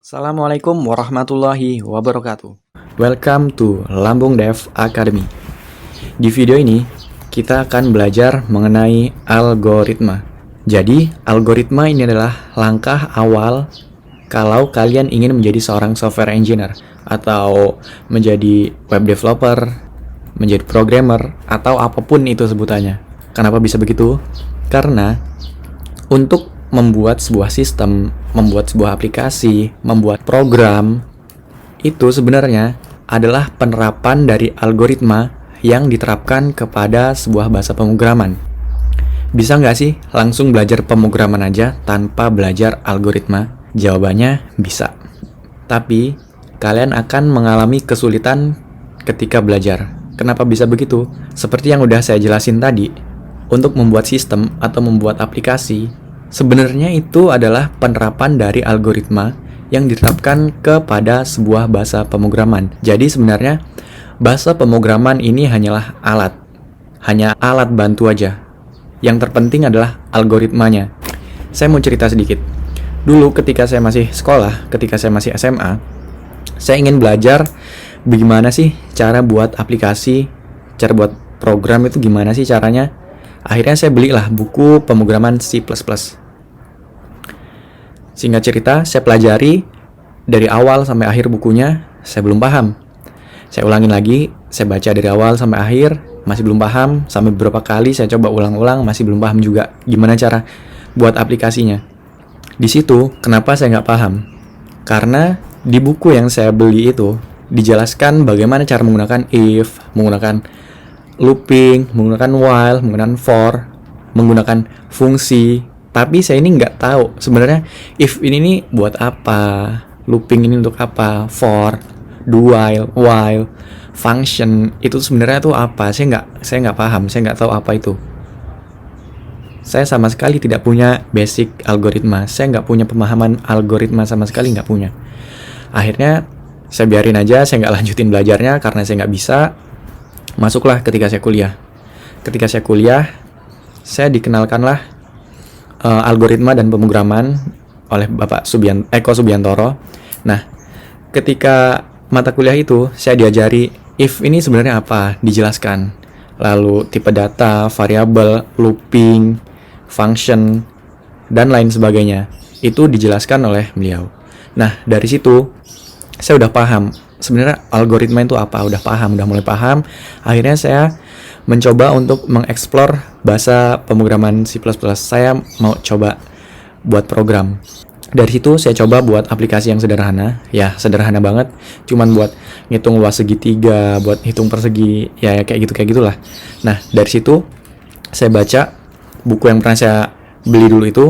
Assalamualaikum warahmatullahi wabarakatuh. Welcome to Lambung Dev Academy. Di video ini, kita akan belajar mengenai algoritma. Jadi, algoritma ini adalah langkah awal kalau kalian ingin menjadi seorang software engineer atau menjadi web developer, menjadi programmer, atau apapun itu sebutannya. Kenapa bisa begitu? Karena untuk membuat sebuah sistem, membuat sebuah aplikasi, membuat program, itu sebenarnya adalah penerapan dari algoritma yang diterapkan kepada sebuah bahasa pemrograman. Bisa nggak sih langsung belajar pemrograman aja tanpa belajar algoritma? Jawabannya bisa. Tapi, kalian akan mengalami kesulitan ketika belajar. Kenapa bisa begitu? Seperti yang udah saya jelasin tadi, untuk membuat sistem atau membuat aplikasi, sebenarnya itu adalah penerapan dari algoritma yang diterapkan kepada sebuah bahasa pemrograman. Jadi sebenarnya bahasa pemrograman ini hanyalah alat. Hanya alat bantu aja. Yang terpenting adalah algoritmanya. Saya mau cerita sedikit. Dulu ketika saya masih sekolah, ketika saya masih SMA, saya ingin belajar bagaimana sih cara buat aplikasi, cara buat program itu gimana sih caranya. Akhirnya saya belilah buku pemrograman C++. Singkat cerita, saya pelajari dari awal sampai akhir bukunya, saya belum paham. Saya ulangin lagi, saya baca dari awal sampai akhir, masih belum paham. Sampai beberapa kali saya coba ulang-ulang, masih belum paham juga gimana cara buat aplikasinya. Di situ, kenapa saya nggak paham? Karena di buku yang saya beli itu, dijelaskan bagaimana cara menggunakan if, menggunakan looping, menggunakan while, menggunakan for, menggunakan fungsi. Tapi saya ini nggak tahu sebenarnya if ini nih buat apa, looping ini untuk apa, for, do while, function itu sebenarnya tuh apa? Saya nggak paham, saya nggak tahu apa itu. Saya sama sekali tidak punya basic algoritma, saya nggak punya pemahaman algoritma sama sekali, nggak punya. Akhirnya saya biarin aja, saya nggak lanjutin belajarnya karena saya nggak bisa. Masuklah ketika saya kuliah. Ketika saya kuliah, saya dikenalkanlah algoritma dan pemrograman oleh Bapak Eko Subiantoro. Nah, ketika mata kuliah itu saya diajari if ini sebenarnya apa, dijelaskan. Lalu tipe data, variabel, looping, function, dan lain sebagainya. Itu dijelaskan oleh beliau. Nah, dari situ saya udah paham sebenarnya algoritma itu apa, udah mulai paham. Akhirnya saya mencoba untuk mengeksplor bahasa pemrograman C++. Saya mau coba buat program. Dari situ saya coba buat aplikasi yang sederhana. Ya, sederhana banget. Cuman buat ngitung luas segitiga, buat hitung persegi, ya kayak gitulah. Nah, dari situ saya baca buku yang pernah saya beli dulu itu,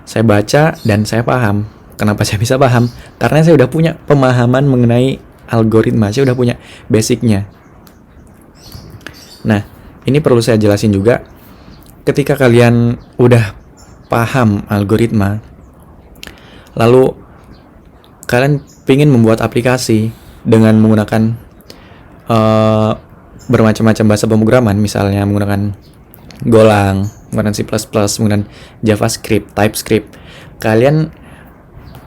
saya baca dan saya paham. Kenapa saya bisa paham? Karena saya udah punya pemahaman mengenai algoritma, saya udah punya basicnya. Nah, ini perlu saya jelasin juga. Ketika kalian udah paham algoritma, lalu kalian ingin membuat aplikasi dengan menggunakan bermacam-macam bahasa pemrograman, misalnya menggunakan Golang, menggunakan C++, menggunakan JavaScript, TypeScript. Kalian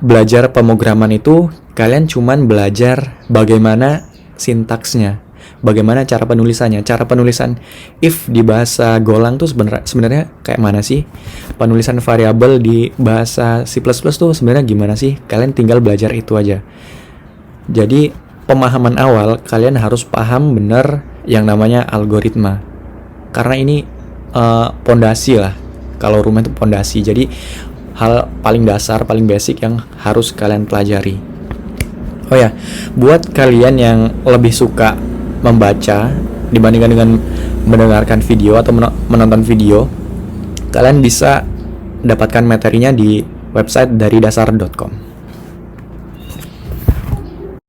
belajar pemrograman itu, kalian cuman belajar bagaimana sintaksnya, bagaimana cara penulisannya. Cara penulisan if di bahasa Golang tuh sebenarnya kayak mana sih? Penulisan variabel di bahasa C++ tuh sebenarnya gimana sih? Kalian tinggal belajar itu aja. Jadi pemahaman awal kalian harus paham benar yang namanya algoritma. Karena ini pondasi lah. Kalau rumah itu pondasi. Jadi hal paling dasar, paling basic yang harus kalian pelajari. Oh ya, buat kalian yang lebih suka membaca dibandingkan dengan mendengarkan video atau menonton video, kalian bisa dapatkan materinya di website dari dasar.com.